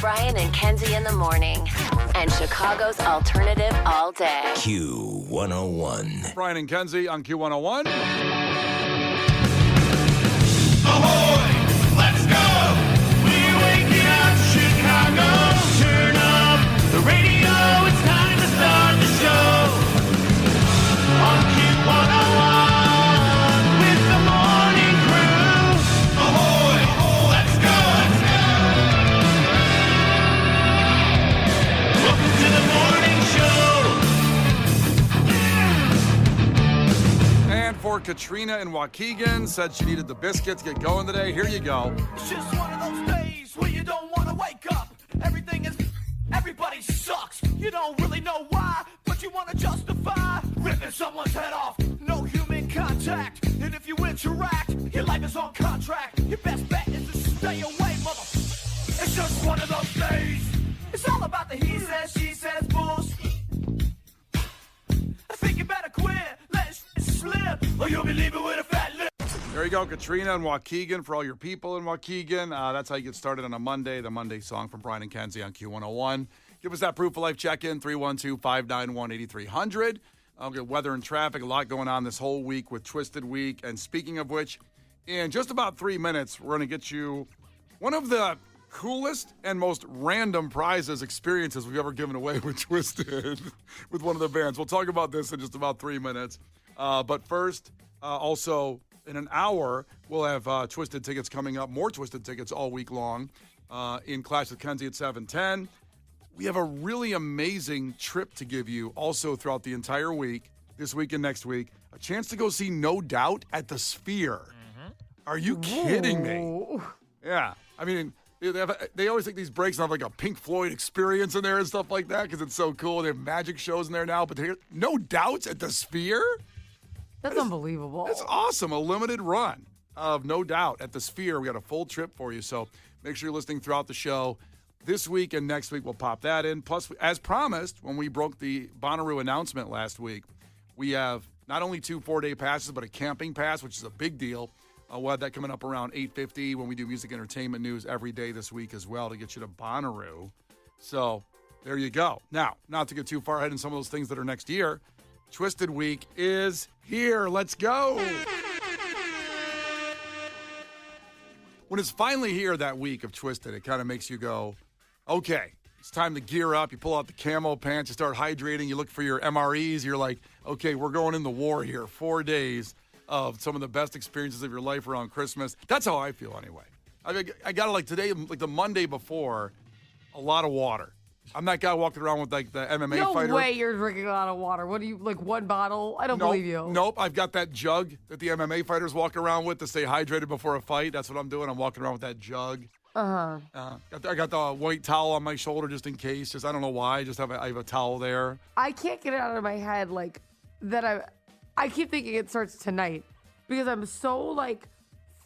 Brian and Kenzie in the morning. And Chicago's alternative all day. Q101. Brian and Kenzie on Q101. Ahoy! Let's go! We're waking up Chicago. Turn up the radio. It's time to start the show. On Q101 with the morning crew. Ahoy! Let's go! Welcome to the morning show. And for Katrina in Waukegan, said she needed the biscuits. Get going today. Here you go. It's just one of those days where you don't want to wake up. Everybody sucks. You don't really know why, but you want to justify ripping someone's head off. No human contact, and if you interact, your life is on contract. Your best bet is to stay away, mother. It's just one of those days. It's all about the he says, she says bullshit. I think you better quit, let it slip, or you'll be leaving with a fat lip. There you go, Katrina in Waukegan. For all your people in Waukegan, that's how you get started on a Monday. The Monday song from Brian and Kenzie on Q101. Give us that proof of life check-in, 312-591-8300. I'll get weather and traffic, a lot going on this whole week with Twisted Week. And speaking of which, in just about 3 minutes, we're going to get you one of the coolest and most random prizes experiences we've ever given away with Twisted, with one of the bands. We'll talk about this in just about 3 minutes. But first, also, in an hour, we'll have Twisted tickets coming up, more Twisted tickets all week long in Clash with Kenzie at 7:10. We have a really amazing trip to give you also throughout the entire week, this week and next week, a chance to go see No Doubt at the Sphere. Mm-hmm. Are you kidding me? Yeah. I mean, they always take these breaks and have like a Pink Floyd experience in there and stuff like that because it's so cool. They have magic shows in there now, but No Doubts at the Sphere? That's unbelievable. That's awesome. A limited run of No Doubt at the Sphere. We got a full trip for you, so make sure you're listening throughout the show. This week and next week, we'll pop that in. Plus, as promised, when we broke the Bonnaroo announcement last week, we have not only 2 4-day passes, but a camping pass, which is a big deal. We'll have that coming up around 8:50 when we do music entertainment news every day this week as well to get you to Bonnaroo. So there you go. Now, not to get too far ahead in some of those things that are next year, Twisted Week is here. Let's go. When it's finally here that week of Twisted, it kind of makes you go, okay, it's time to gear up. You pull out the camo pants, you start hydrating, you look for your MREs. You're like, okay, we're going in the war here. 4 days of some of the best experiences of your life around Christmas. That's how I feel anyway. I got to, like today, like the Monday before, a lot of water. I'm that guy walking around with like the MMA fighter. No way you're drinking a lot of water. What do you, like one bottle? I don't believe you. Nope. I've got that jug that the MMA fighters walk around with to stay hydrated before a fight. That's what I'm doing. I'm walking around with that jug. I got the white towel on my shoulder just in case. Just I don't know why. I have a towel there. I can't get it out of my head like that. I keep thinking it starts tonight because I'm so like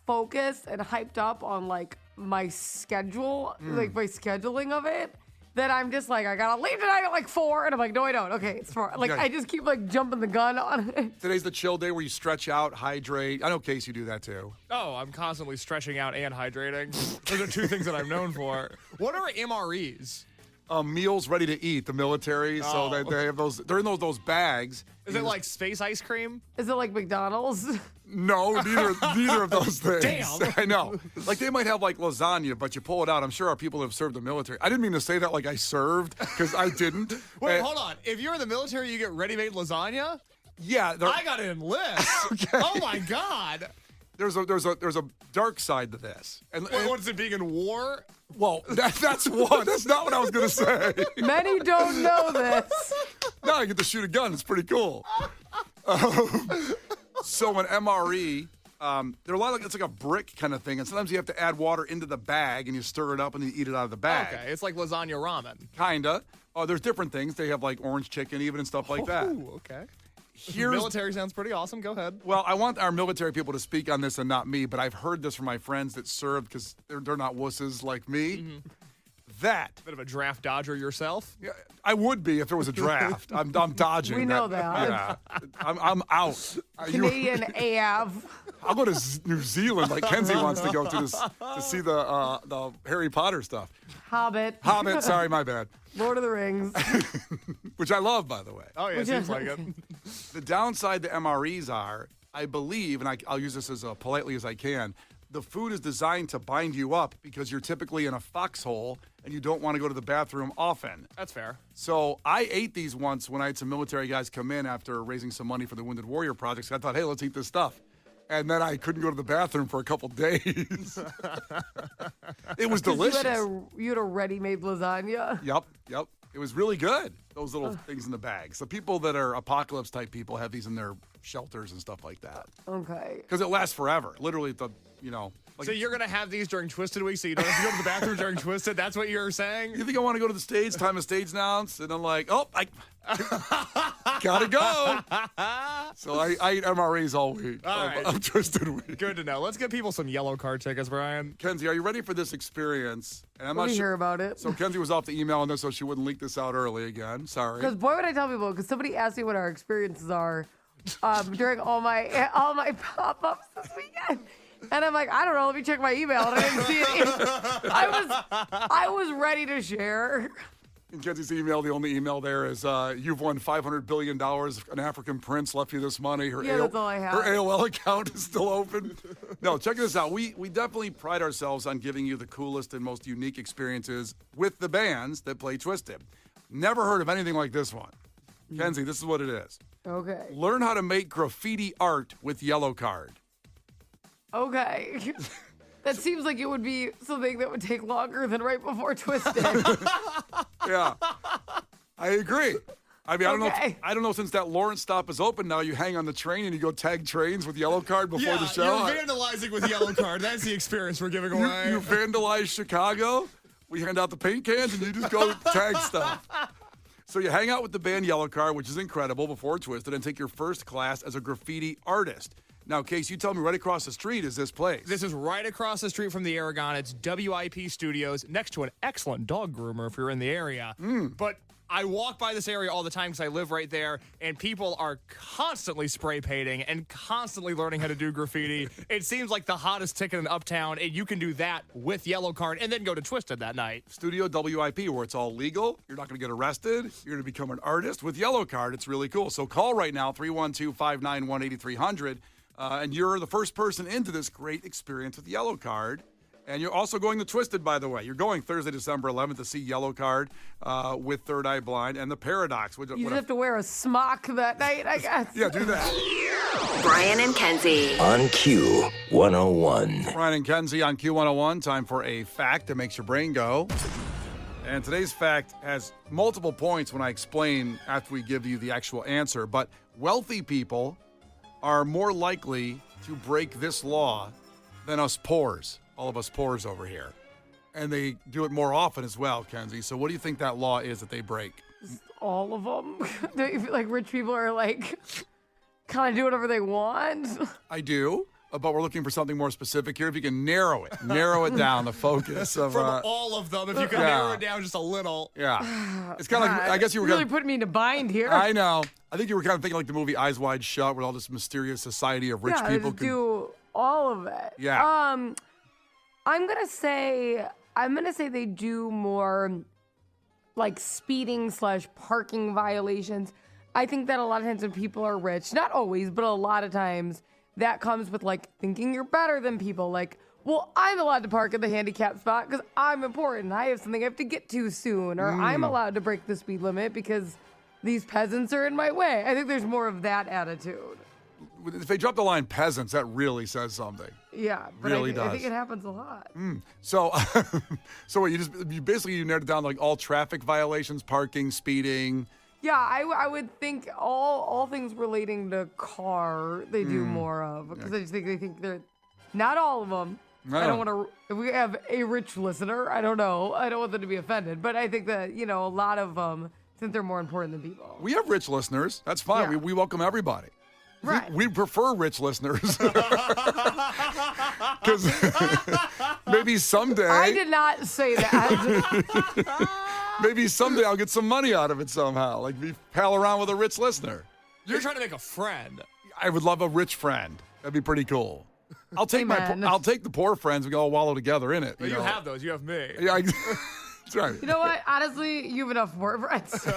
focused and hyped up on like my schedule, like my scheduling of it. That I'm just like, I gotta leave tonight at like 4, and I'm like, no, I don't. Okay, it's 4. Like, I just keep like jumping the gun on it. Today's the chill day where you stretch out, hydrate. I know, Case, you do that too. Oh, I'm constantly stretching out and hydrating. Those are 2 things that I'm known for. What are MREs? Meals ready to eat, the military. So they have those, they're in those bags. Is it like space ice cream? Is it like McDonald's? No, neither of those things. Damn. I know. Like they might have like lasagna, but you pull it out. I'm sure our people have served the military. I didn't mean to say that like I served because I didn't. Wait, hold on. If you're in the military, you get ready-made lasagna? Yeah. I got to enlist. Okay. Oh my God. There's a dark side to this. And what is it, being in war? Well, that's one. That's not what I was going to say. Many don't know this. Now I get to shoot a gun. It's pretty cool. So an MRE, they're a lot like, it's like a brick kind of thing, and sometimes you have to add water into the bag, and you stir it up, and you eat it out of the bag. Okay, it's like lasagna ramen. Kinda. There's different things. They have like orange chicken even and stuff like that. Ooh, okay. Here's, military sounds pretty awesome. Go ahead. Well, I want our military people to speak on this and not me, but I've heard this from my friends that served because they're not wusses like me. Mm-hmm. That. Bit of a draft dodger yourself? Yeah, I would be if there was a draft. I'm dodging. We know that. Yeah, I'm out. Canadian AF. I'll go to New Zealand like Kenzie wants to go to see the Harry Potter stuff. Hobbit. Hobbit, sorry, my bad. Lord of the Rings. Which I love, by the way. Oh, yeah, seems like it. The downside to MREs are, I believe, and I'll use this as politely as I can, the food is designed to bind you up because you're typically in a foxhole and you don't want to go to the bathroom often. That's fair. So I ate these once when I had some military guys come in after raising some money for the Wounded Warrior Project. So I thought, hey, let's eat this stuff. And then I couldn't go to the bathroom for a couple days. It was delicious. You had a ready-made lasagna. Yep. It was really good, those little things in the bag. So people that are apocalypse-type people have these in their shelters and stuff like that. Okay. Because it lasts forever. Literally, So you're going to have these during Twisted Week so you don't have to go to the bathroom during Twisted? That's what you're saying? You think I want to go to the stage, time of stage announce, and I'm like, oh, I gotta go. So I eat MREs all week. All right. I'm Twisted Week. Good to know. Let's get people some yellow card tickets, Brian. Kenzie, are you ready for this experience? And I'm Let not me sure hear about it. So Kenzie was off the email on this so she wouldn't leak this out early again. Sorry. Because boy, would I tell people, because somebody asked me what our experiences are during all my pop-ups this weekend. And I'm like, I don't know. Let me check my email. And I didn't see it. I was ready to share. In Kenzie's email, the only email there is, you've won $500 billion. An African prince left you this money. That's all I have. Her AOL account is still open. No, check this out. We definitely pride ourselves on giving you the coolest and most unique experiences with the bands that play Twisted. Never heard of anything like this one. Kenzie, this is what it is. Okay. Learn how to make graffiti art with Yellow Card. Okay. That seems like it would be something that would take longer than right before Twisted. Yeah, I agree. I mean, Okay. I don't know. Since that Lawrence stop is open now, you hang on the train and you go tag trains with Yellow Card before the show. You're vandalizing with yellow card. That's the experience we're giving away. You vandalize Chicago. We hand out the paint cans and you just go tag stuff. So you hang out with the band Yellow Card, which is incredible, before Twisted, and take your first class as a graffiti artist. Now, Case, you tell me right across the street is this place. This is right across the street from the Aragon. It's WIP Studios, next to an excellent dog groomer if you're in the area. But I walk by this area all the time because I live right there, and people are constantly spray painting and constantly learning how to do graffiti. It seems like the hottest ticket in Uptown, and you can do that with Yellow Card and then go to Twisted that night. Studio WIP, where it's all legal. You're not going to get arrested. You're going to become an artist with Yellow Card. It's really cool. So call right now, 312-591-8300. And you're the first person into this great experience with Yellow Card. And you're also going to Twisted, by the way. You're going Thursday, December 11th to see Yellow Card with Third Eye Blind and The Paradox. You just have to wear a smock that night, I guess. Yeah, do that. Brian and Kenzie. On Q101. Brian and Kenzie on Q101. Time for a fact that makes your brain go. And today's fact has multiple points when I explain after we give you the actual answer. But wealthy people are more likely to break this law than us poors, all of us poors over here. And they do it more often as well, Kenzie. So what do you think that law is that they break? All of them. Don't you feel like rich people are like kind of do whatever they want? I do, but we're looking for something more specific here. If you can narrow it down, the focus of... From all of them, if you can narrow it down just a little. Yeah. It's kind of like, I guess you were really putting me in a bind here. I know. I think you were kind of thinking like the movie Eyes Wide Shut, with all this mysterious society of rich people. Just do all of it. Yeah. I'm gonna say they do more like speeding / parking violations. I think that a lot of times when people are rich, not always, but a lot of times, that comes with like thinking you're better than people. Like, well, I'm allowed to park at the handicap spot because I'm important. I have something I have to get to soon, or I'm allowed to break the speed limit because these peasants are in my way. I think there's more of that attitude. If they drop the line peasants, that really says something. Yeah, but Really I think does. it happens a lot. So, so what, you narrowed it down to like all traffic violations, parking, speeding. Yeah, I would think all things relating to car they do more of, because I just think they're not all of them. No. I don't want to. If we have a rich listener, I don't know. I don't want them to be offended, but I think that a lot of them, since they're more important than people. We have rich listeners. That's fine. Yeah. We welcome everybody. Right. We prefer rich listeners. Because maybe someday. I did not say that. Maybe someday I'll get some money out of it somehow. Like we pal around with a rich listener. You're trying to make a friend. I would love a rich friend. That'd be pretty cool. I'll take Amen. I'll take the poor friends. We can all wallow together in it. But you have those. You have me. Yeah, That's right. You know what? Honestly, you have enough friends.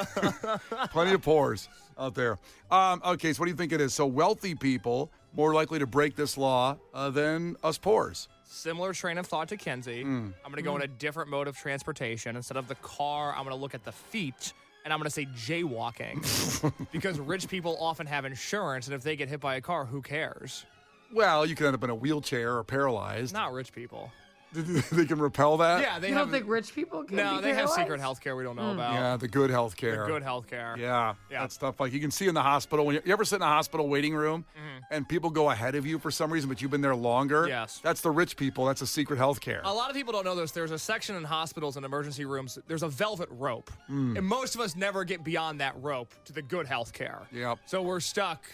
Plenty of pores out there. Okay, so what do you think it is? So wealthy people more likely to break this law than us pores. Similar train of thought to Kenzie. I'm going to go in a different mode of transportation. Instead of the car, I'm going to look at the feet, and I'm going to say jaywalking. Because rich people often have insurance, and if they get hit by a car, who cares? Well, you could end up in a wheelchair or paralyzed. Not rich people. They can repel that? Yeah, they You have. don't think rich people can No, be they have paralyzed? secret health care we don't know about. Yeah, the good health care. Good health care. Yeah, Yeah. that stuff like you can see in the hospital. When you ever sit in a hospital waiting room and people go ahead of you for some reason, but you've been there longer? Yes. That's the rich people. That's a secret health care. A lot of people don't know this. There's a section in hospitals and emergency rooms. There's a velvet rope. And most of us never get beyond that rope to the good health care. Yep. So we're stuck,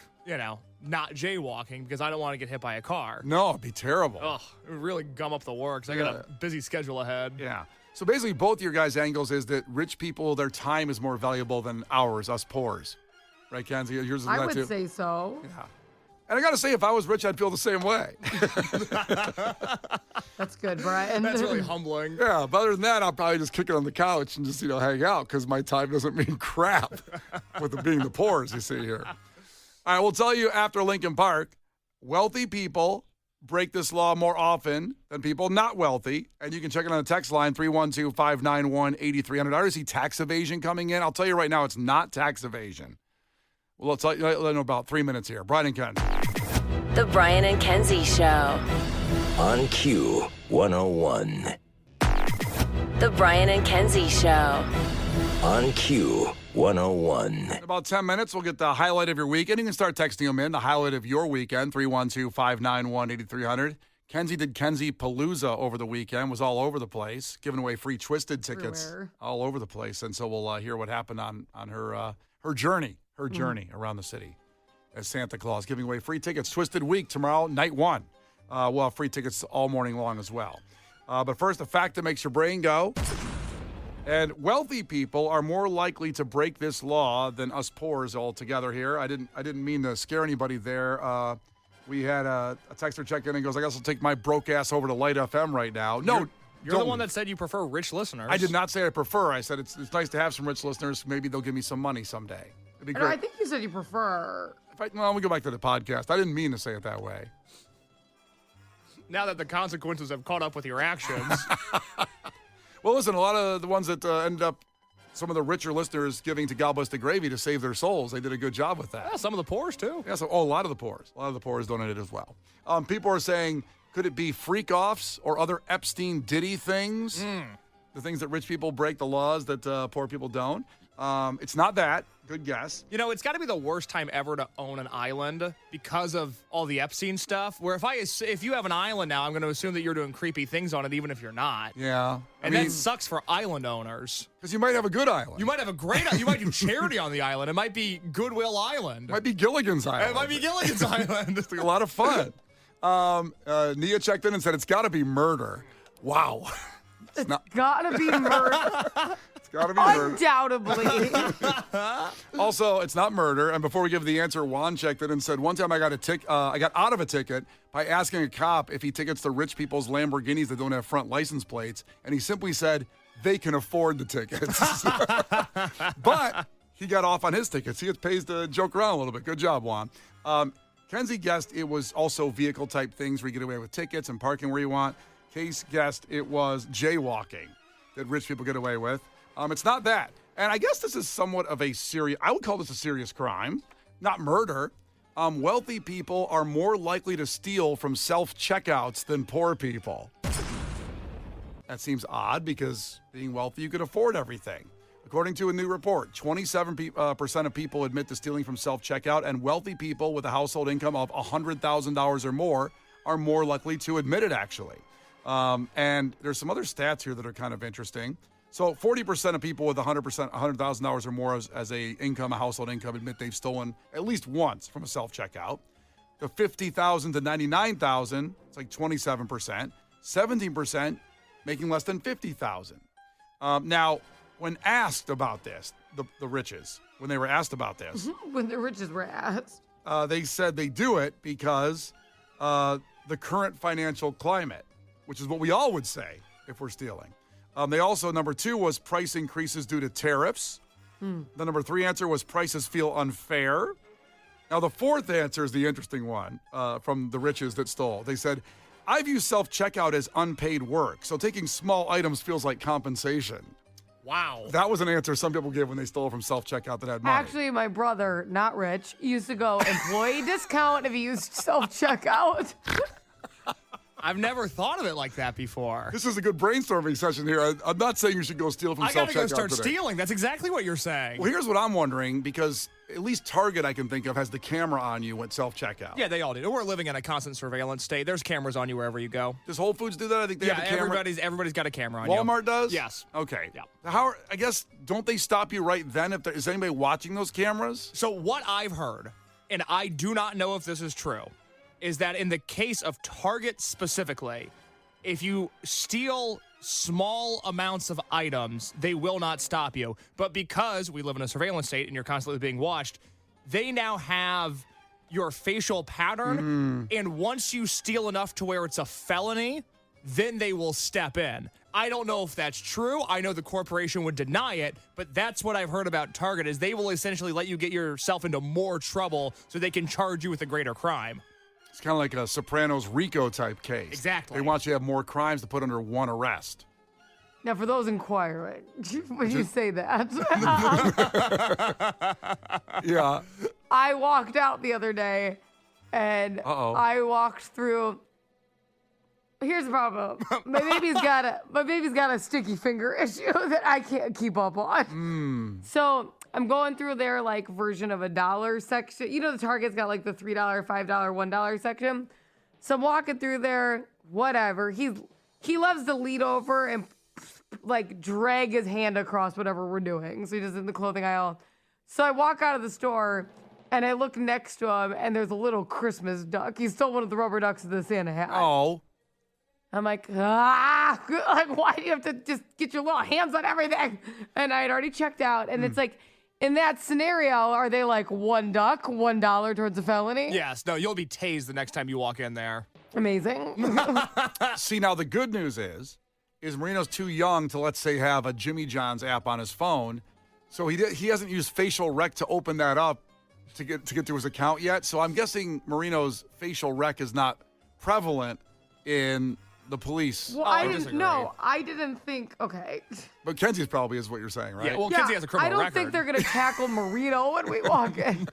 not jaywalking because I don't want to get hit by a car. No, it'd be terrible. Ugh, it would really gum up the works. I got a busy schedule ahead. Yeah. So basically, both your guys' angles is that rich people, their time is more valuable than ours, us pores. Right, Kenzie? Yours is I that would too? say so. Yeah. And I got to say, if I was rich, I'd feel the same way. That's good, Brian. That's really humbling. Yeah, but other than that, I'll probably just kick it on the couch and just, hang out because my time doesn't mean crap with it being the pores you see here. All right, we'll tell you after Lincoln Park, wealthy people break this law more often than people not wealthy. And you can check it on the text line, 312-591-8300. I already see tax evasion coming in. I'll tell you right now, it's not tax evasion. Well, I'll tell you in about 3 minutes here. Brian and Ken. The Brian and Kenzie Show. On Q 101. The Brian and Kenzie Show. On Q 101. In about 10 minutes, we'll get the highlight of your weekend. You can start texting them in, the highlight of your weekend, 312-591-8300. Kenzie did Kenzie Palooza over the weekend, was all over the place, giving away free Twisted tickets Everywhere. all over the place. And so we'll hear what happened on her journey, around the city as Santa Claus, giving away free tickets. Twisted Week tomorrow, night one. We'll have free tickets all morning long as well. But first, a fact that makes your brain go. And wealthy people are more likely to break this law than us pores altogether here. I didn't mean to scare anybody there. We had a texter check in and goes, I guess I'll take my broke ass over to Light FM right now. No, You're the one that said you prefer rich listeners. I did not say I prefer. I said it's nice to have some rich listeners. Maybe they'll give me some money someday. It'd be No, great. I think you said you prefer. Well, we go back to the podcast. I didn't mean to say it that way. Now that the consequences have caught up with your actions. Well, listen, a lot of the ones that ended up, some of the richer listeners giving to Galbusted Gravy to save their souls, they did a good job with that. Yeah, some of the pores, too. Yeah, so a lot of the pores. A lot of the pores donated as well. People are saying, could it be freak-offs or other Epstein Diddy things? The things that rich people break, the laws that poor people don't. It's not that. Good guess. It's got to be the worst time ever to own an island because of all the Epstein stuff. Where if you have an island now, I'm going to assume that you're doing creepy things on it, even if you're not. Yeah. And that sucks for island owners. Because you might have a good island. You might have you might do charity on the island. It might be Goodwill Island. It might be Gilligan's Island. It might be Gilligan's Island. It's a lot of fun. Nia checked in and said, it's got to be murder. Wow. It's gotta be murder. It's got to be murder. Undoubtedly. Also, it's not murder. And before we give the answer, Juan checked in and said, one time I got out of a ticket by asking a cop if he tickets the rich people's Lamborghinis that don't have front license plates. And he simply said, they can afford the tickets. But he got off on his tickets. He pays to joke around a little bit. Good job, Juan. Kenzie guessed it was also vehicle type things where you get away with tickets and parking where you want. Case guessed it was jaywalking that rich people get away with. It's not that. And I guess this is somewhat of I would call this a serious crime, not murder. Wealthy people are more likely to steal from self-checkouts than poor people. That seems odd because being wealthy, you could afford everything. According to a new report, 27% of people admit to stealing from self-checkout, and wealthy people with a household income of $100,000 or more are more likely to admit it, actually. And there's some other stats here that are kind of interesting. So 40% of people with $100,000 or more as a household income admit they've stolen at least once from a self-checkout. The $50,000 to $99,000, it's like 27%. 17% making less than $50,000. Now, when asked about this, the riches, when they were asked about this, When the riches were asked. they said they do it because the current financial climate, which is what we all would say if we're stealing. They also, number 2 was price increases due to tariffs. The number 3 answer was prices feel unfair. Now, the 4th answer is the interesting one from the riches that stole. They said, I view self-checkout as unpaid work, so taking small items feels like compensation. Wow. That was an answer some people give when they stole from self-checkout that had money. Actually, my brother, not rich, used to go employee discount if he used self-checkout. I've never thought of it like that before. This is a good brainstorming session here. I'm not saying you should go steal from I self-checkout gotta go start today. stealing. That's exactly what you're saying. Well, here's what I'm wondering, because at least Target I can think of has the camera on you at self-checkout. Yeah, they all do. We're living in a constant surveillance state. There's cameras on you wherever you go. Does Whole Foods do that? I think they have the camera. Everybody's got a camera on you. Walmart does? Yes. Okay. Yeah. I guess, don't they stop you right then if is anybody watching those cameras? So what I've heard, and I do not know if this is true, is that in the case of Target specifically, if you steal small amounts of items, they will not stop you. But because we live in a surveillance state and you're constantly being watched, they now have your facial pattern. And once you steal enough to where it's a felony, then they will step in. I don't know if that's true. I know the corporation would deny it, but that's what I've heard about Target is they will essentially let you get yourself into more trouble so they can charge you with a greater crime. It's kind of like a Sopranos RICO type case. Exactly. They want you to have more crimes to put under one arrest. Now, for those inquiring, when you say that, Yeah. I walked out the other day and I walked through. Here's the problem. My baby's got a sticky finger issue that I can't keep up on. So I'm going through their like version of a dollar section. You know, the Target's got like the $3, $5, $1 section. So I'm walking through there, whatever. He loves to lead over and like drag his hand across whatever we're doing. So he does it in the clothing aisle. So I walk out of the store and I look next to him and there's a little Christmas duck. He stole one of the rubber ducks that the Santa had. Oh. I'm like, like, why do you have to just get your little hands on everything? And I had already checked out. And it's like, in that scenario, are they like one duck, $1 towards a felony? Yes. No, you'll be tased the next time you walk in there. Amazing. See, now the good news is Marino's too young to, let's say, have a Jimmy John's app on his phone. So he hasn't used facial rec to open that up to get to his account yet. So I'm guessing Marino's facial rec is not prevalent in the police. Well, I didn't think, okay. But Kenzie's probably is what you're saying, right? Yeah, well, Kenzie has a criminal I don't record. think they're going to tackle Marino when we walk in.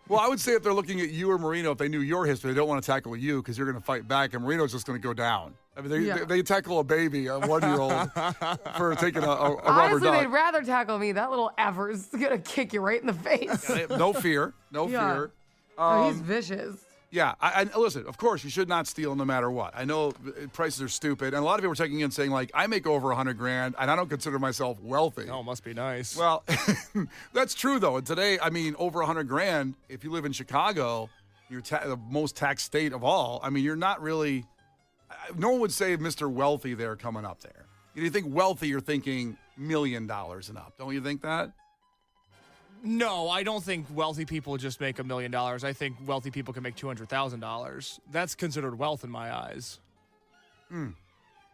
Well, I would say if they're looking at you or Marino, if they knew your history, they don't want to tackle you because you're going to fight back, and Marino's just going to go down. I mean, they tackle a baby, a 1-year-old, for taking a rubber Honestly, duck. they'd rather tackle me. That little ever's going to kick you right in the face. No fear. No fear. Oh, he's vicious. Yeah, I listen, of course, you should not steal no matter what. I know prices are stupid, and a lot of people are checking in saying, like, I make over $100,000, and I don't consider myself wealthy. Oh, must be nice. Well, that's true, though. And today, I mean, over $100,000, if you live in Chicago, you're the most taxed state of all. I mean, you're not really, no one would say Mr. Wealthy there coming up there. If you think wealthy, you're thinking $1 million and up. Don't you think that? No, I don't think wealthy people just make $1 million. I think wealthy people can make $200,000. That's considered wealth in my eyes.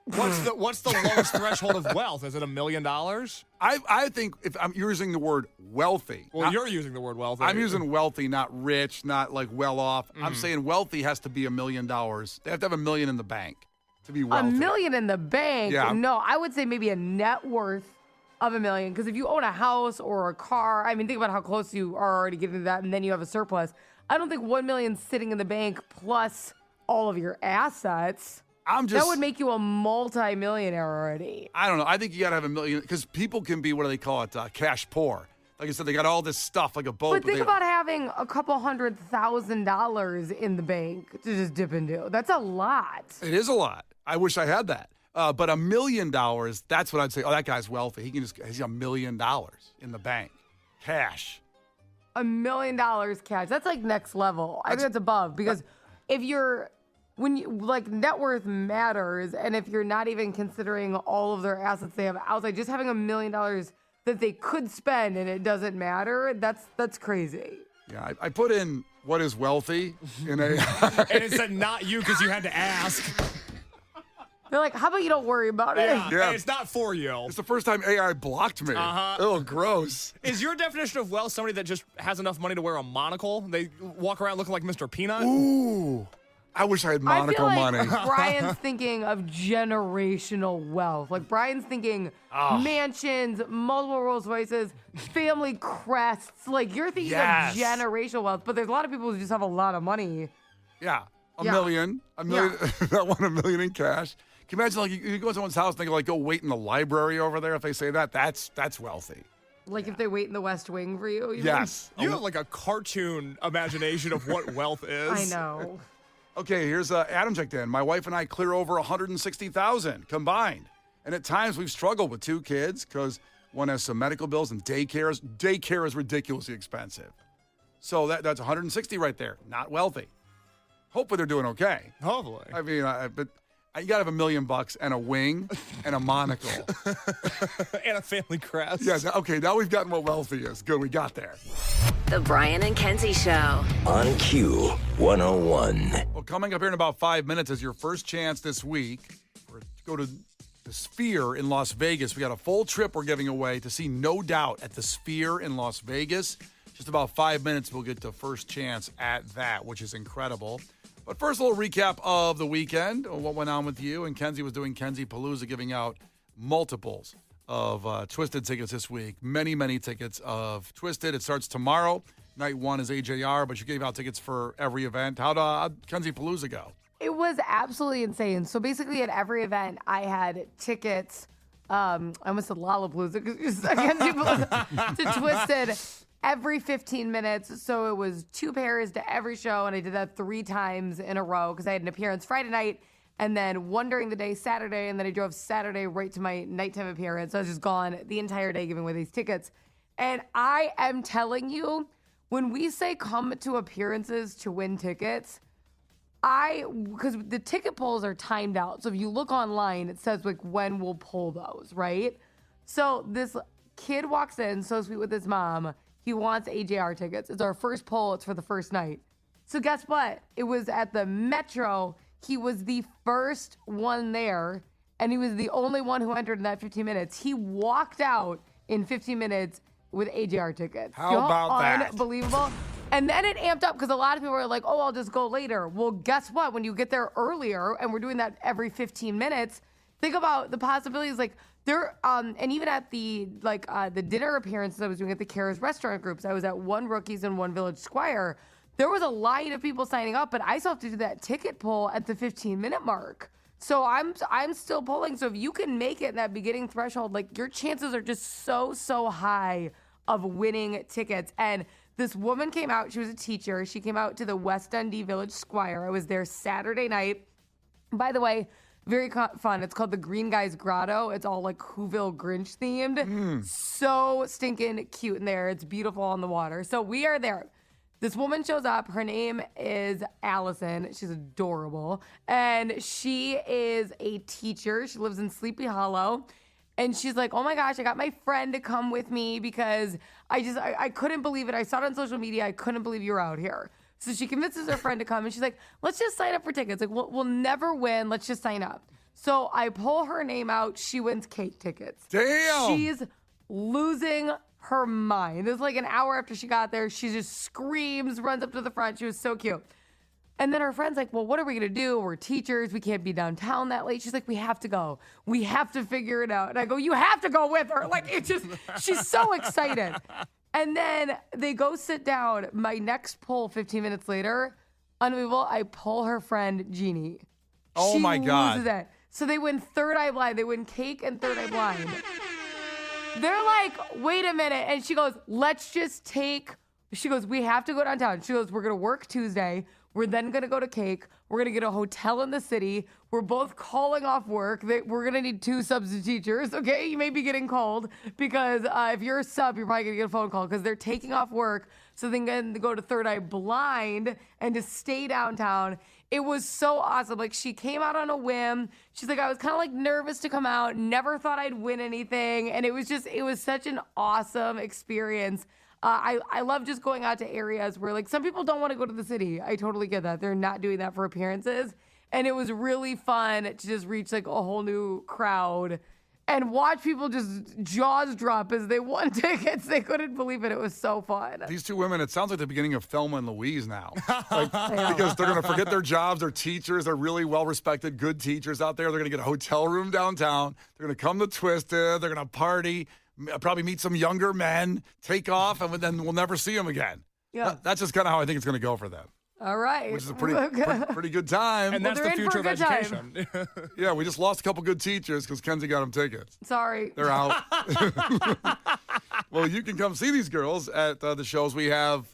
What's the lowest threshold of wealth? Is it $1 million? I think if I'm using the word wealthy. Well, you're using the word wealthy. I'm using wealthy, not rich, not like well off. I'm saying wealthy has to be $1 million. They have to have $1 million in the bank to be wealthy. $1 million in the bank? Yeah. No, I would say maybe a net worth of $1 million. Because if you own a house or a car, I mean, think about how close you are already getting to that, and then you have a surplus. I don't think $1 million sitting in the bank plus all of your assets. That would make you a multi-millionaire already. I don't know. I think you got to have $1 million because people can be, what do they call it, cash poor. Like I said, they got all this stuff like a boat. But think about having a couple $100,000 in the bank to just dip into. That's a lot. It is a lot. I wish I had that. But $1 million, that's what I'd say. Oh, that guy's wealthy. He's $1 million in the bank. Cash. $1 million cash. That's like next level. I think that's above because when you like net worth matters, and if you're not even considering all of their assets they have outside, just having $1 million that they could spend and it doesn't matter, that's crazy. Yeah, I put in what is wealthy in a and it said not you because you had to ask. They're like, how about you don't worry about it? Yeah, Yeah. it's not for you. It's the first time AI blocked me. Oh, gross. Is your definition of wealth somebody that just has enough money to wear a monocle? They walk around looking like Mr. Peanut? Ooh. I wish I had I feel monocle like money. Brian's thinking of generational wealth. Like Brian's thinking mansions, multiple Rolls Royces, family crests. Like you're thinking Yes. of generational wealth, but there's a lot of people who just have a lot of money. Yeah. A Yeah. million. That won $1 million in cash. Can you imagine, like, you go to someone's house and they go, like, go wait in the library over there if they say that? That's wealthy. Like if they wait in the West Wing for you. You Yes. You have like a cartoon imagination of what wealth is. I know. Okay, here's Adam checked in. My wife and I clear over $160,000 combined. And at times we've struggled with 2 kids because one has some medical bills and daycare is ridiculously expensive. So that's 160 right there. Not wealthy. Hopefully they're doing okay. Hopefully. I mean, but you got to have $1 million and a wing and a monocle. And a family crest. Yeah, okay, now we've gotten what wealthy is. Good, we got there. The Brian and Kenzie Show. On Q 101. Well, coming up here in about 5 minutes is your first chance this week to go to the Sphere in Las Vegas. We got a full trip we're giving away to see No Doubt at the Sphere in Las Vegas. Just about 5 minutes, we'll get the first chance at that, which is incredible. But first, a little recap of the weekend, what went on with you. And Kenzie was doing Kenzie Palooza, giving out multiples of Twisted tickets this week. Many, many tickets of Twisted. It starts tomorrow. Night 1 is AJR, but you gave out tickets for every event. How'd Kenzie Palooza go? It was absolutely insane. So basically, at every event, I had tickets. I almost said Lollapalooza because to Twisted every 15 minutes. So it was 2 pairs to every show, and I did that 3 times in a row because I had an appearance Friday night and then one during the day Saturday, and then I drove Saturday right to my nighttime appearance. So I was just gone the entire day giving away these tickets. And I am telling you, when we say come to appearances to win tickets, because the ticket polls are timed out. So if you look online, it says like when we'll pull those, right? So this kid walks in, so sweet with his mom. He wants AJR tickets. It's our first poll. It's for the first night. So guess what? It was at the Metro. He was the first one there, and he was the only one who entered in that 15 minutes. He walked out in 15 minutes with AJR tickets. How about that? Unbelievable. And then it amped up because a lot of people were like, oh, I'll just go later. Well, guess what? When you get there earlier, and we're doing that every 15 minutes, think about the possibilities. Like there, and even at the dinner appearances I was doing at the Kara's restaurant groups, I was at one Rookies and one Village Squire. There was a line of people signing up, but I still have to do that ticket poll at the 15-minute mark. So I'm still polling. So if you can make it in that beginning threshold, like your chances are just so high of winning tickets. And this woman came out. She was a teacher. She came out to the West Dundee Village Squire. I was there Saturday night. By the way, very fun. It's called the Green Guys Grotto. It's all like Whoville Grinch themed. So stinking cute in there. It's beautiful on the water. So we are there. This woman shows up. Her name is Allison. She's adorable. And she is a teacher. She lives in Sleepy Hollow. And she's like, oh my gosh, I got my friend to come with me because I couldn't believe it. I saw it on social media. I couldn't believe you were out here. So she convinces her friend to come. And she's like, let's just sign up for tickets. Like, we'll never win. Let's just sign up. So I pull her name out. She wins cake tickets. Damn. She's losing her mind. It was like an hour after she got there. She just screams, runs up to the front. She was so cute. And then her friend's like, well, what are we going to do? We're teachers. We can't be downtown that late. She's like, we have to go. We have to figure it out. And I go, you have to go with her. Like, it's just, she's so excited. And then they go sit down. My next poll 15 minutes later, unbelievable, I pull her friend, Jeannie. Oh, my God. Loses it. So they win Third Eye Blind. They win cake and Third Eye Blind. They're like, wait a minute. And she goes, she goes, we have to go downtown. She goes, we're going to work Tuesday. We're then going to go to cake. We're going to get a hotel in the city. We're both calling off work. We're going to need 2 substitute teachers, okay? You may be getting called because if you're a sub, you're probably going to get a phone call because they're taking off work so they can go to Third Eye Blind and to stay downtown. It was so awesome. Like, she came out on a whim. She's like, I was kind of like nervous to come out. Never thought I'd win anything. And it was such an awesome experience. I love just going out to areas where, like, some people don't want to go to the city. I totally get that. They're not doing that for appearances. And it was really fun to just reach like a whole new crowd and watch people just jaws drop as they won tickets. They couldn't believe it. It was so fun. These two women, it sounds like the beginning of Thelma and Louise now. Because they're going to forget their jobs. They're teachers. They're really well-respected, good teachers out there. They're going to get a hotel room downtown. They're going to come to Twisted. They're going to party, probably meet some younger men, take off, and then we'll never see them again. Yeah. That's just kind of how I think it's going to go for them. All right. Which is a pretty good time. And that's they're the in for future a of good time. education. Yeah, we just lost a couple good teachers because Kenzie got them tickets. Sorry. They're out. Well, you can come see these girls at the shows. We have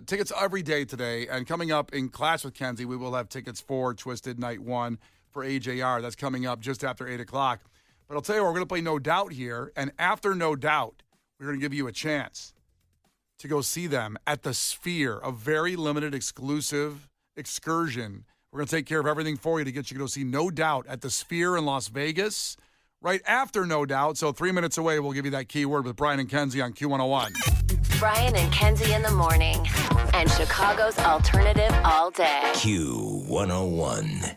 tickets every day today. And coming up in Clash with Kenzie, we will have tickets for Twisted Night 1 for AJR. That's coming up just after 8 o'clock. But I'll tell you what, we're going to play No Doubt here. And after No Doubt, we're going to give you a chance to go see them at the Sphere, a very limited, exclusive excursion. We're going to take care of everything for you to get you to go see No Doubt at the Sphere in Las Vegas right after No Doubt. So 3 minutes away, we'll give you that keyword with Brian and Kenzie on Q101. Brian and Kenzie in the morning. And Chicago's alternative all day. Q101.